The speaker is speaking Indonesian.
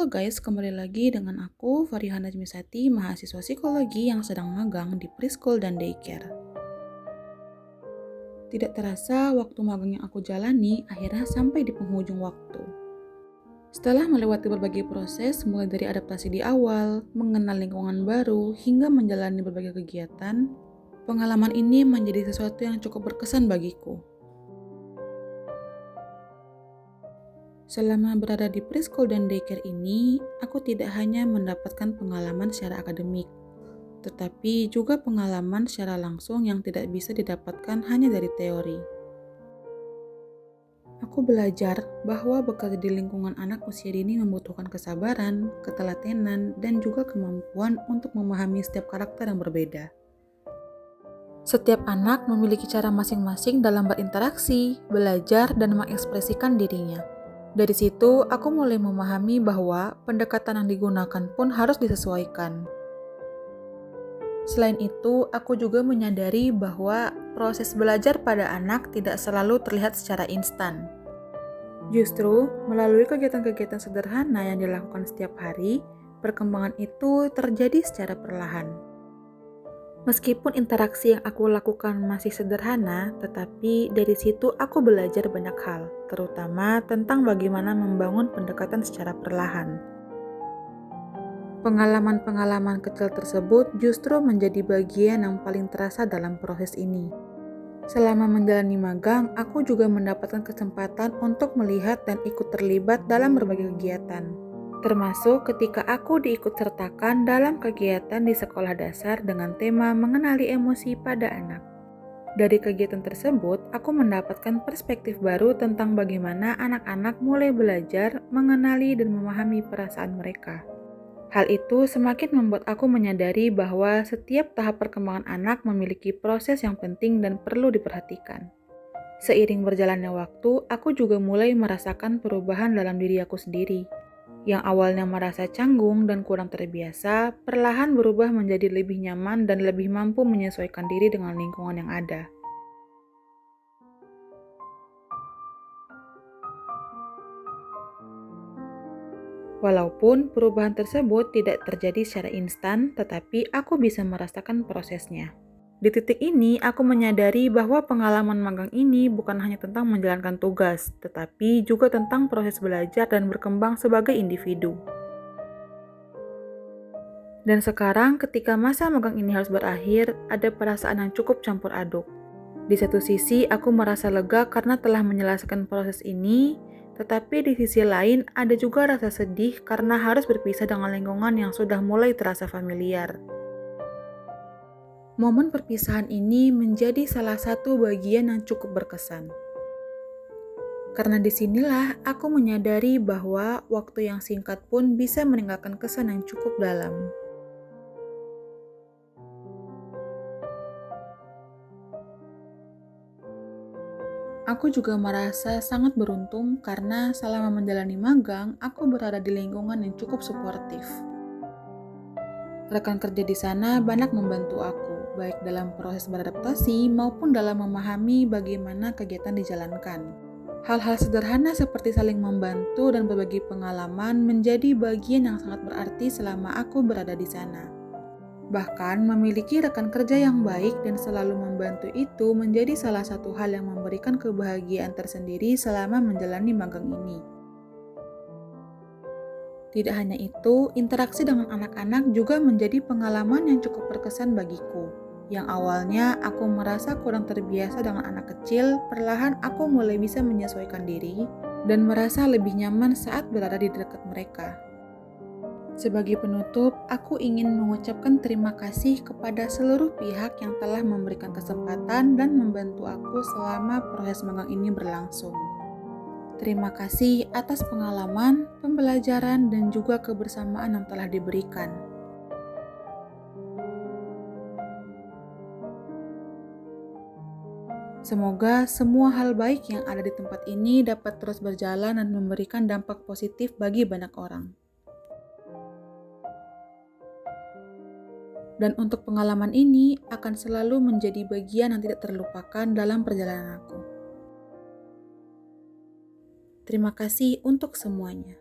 Halo guys, kembali lagi dengan aku Fariha Najmisati, mahasiswa psikologi yang sedang magang di preschool dan daycare. Tidak terasa waktu magang yang aku jalani akhirnya sampai di penghujung waktu. Setelah melewati berbagai proses, mulai dari adaptasi di awal, mengenal lingkungan baru, hingga menjalani berbagai kegiatan, pengalaman ini menjadi sesuatu yang cukup berkesan bagiku. Selama berada di preschool dan daycare ini, aku tidak hanya mendapatkan pengalaman secara akademik, tetapi juga pengalaman secara langsung yang tidak bisa didapatkan hanya dari teori. Aku belajar bahwa bekerja di lingkungan anak usia dini membutuhkan kesabaran, ketelatenan, dan juga kemampuan untuk memahami setiap karakter yang berbeda. Setiap anak memiliki cara masing-masing dalam berinteraksi, belajar, dan mengekspresikan dirinya. Dari situ, aku mulai memahami bahwa pendekatan yang digunakan pun harus disesuaikan. Selain itu, aku juga menyadari bahwa proses belajar pada anak tidak selalu terlihat secara instan. Justru, melalui kegiatan-kegiatan sederhana yang dilakukan setiap hari, perkembangan itu terjadi secara perlahan. Meskipun interaksi yang aku lakukan masih sederhana, tetapi dari situ aku belajar banyak hal, terutama tentang bagaimana membangun pendekatan secara perlahan. Pengalaman-pengalaman kecil tersebut justru menjadi bagian yang paling terasa dalam proses ini. Selama menjalani magang, aku juga mendapatkan kesempatan untuk melihat dan ikut terlibat dalam berbagai kegiatan. Termasuk ketika aku diikutsertakan dalam kegiatan di sekolah dasar dengan tema mengenali emosi pada anak. Dari kegiatan tersebut, aku mendapatkan perspektif baru tentang bagaimana anak-anak mulai belajar, mengenali, dan memahami perasaan mereka. Hal itu semakin membuat aku menyadari bahwa setiap tahap perkembangan anak memiliki proses yang penting dan perlu diperhatikan. Seiring berjalannya waktu, aku juga mulai merasakan perubahan dalam diri aku sendiri. Yang awalnya merasa canggung dan kurang terbiasa, perlahan berubah menjadi lebih nyaman dan lebih mampu menyesuaikan diri dengan lingkungan yang ada. Walaupun perubahan tersebut tidak terjadi secara instan, tetapi aku bisa merasakan prosesnya. Di titik ini, aku menyadari bahwa pengalaman magang ini bukan hanya tentang menjalankan tugas, tetapi juga tentang proses belajar dan berkembang sebagai individu. Dan sekarang, ketika masa magang ini harus berakhir, ada perasaan yang cukup campur aduk. Di satu sisi, aku merasa lega karena telah menyelesaikan proses ini, tetapi di sisi lain ada juga rasa sedih karena harus berpisah dengan lingkungan yang sudah mulai terasa familiar. Momen perpisahan ini menjadi salah satu bagian yang cukup berkesan. Karena disinilah aku menyadari bahwa waktu yang singkat pun bisa meninggalkan kesan yang cukup dalam. Aku juga merasa sangat beruntung karena selama menjalani magang, aku berada di lingkungan yang cukup suportif. Rekan kerja di sana banyak membantu aku, baik dalam proses beradaptasi maupun dalam memahami bagaimana kegiatan dijalankan. Hal-hal sederhana seperti saling membantu dan berbagi pengalaman menjadi bagian yang sangat berarti selama aku berada di sana. Bahkan, memiliki rekan kerja yang baik dan selalu membantu itu menjadi salah satu hal yang memberikan kebahagiaan tersendiri selama menjalani magang ini. Tidak hanya itu, interaksi dengan anak-anak juga menjadi pengalaman yang cukup berkesan bagiku. Yang awalnya aku merasa kurang terbiasa dengan anak kecil, perlahan aku mulai bisa menyesuaikan diri dan merasa lebih nyaman saat berada di dekat mereka. Sebagai penutup, aku ingin mengucapkan terima kasih kepada seluruh pihak yang telah memberikan kesempatan dan membantu aku selama proses magang ini berlangsung. Terima kasih atas pengalaman, pembelajaran, dan juga kebersamaan yang telah diberikan. Semoga semua hal baik yang ada di tempat ini dapat terus berjalan dan memberikan dampak positif bagi banyak orang. Dan untuk pengalaman ini akan selalu menjadi bagian yang tidak terlupakan dalam perjalanan aku. Terima kasih untuk semuanya.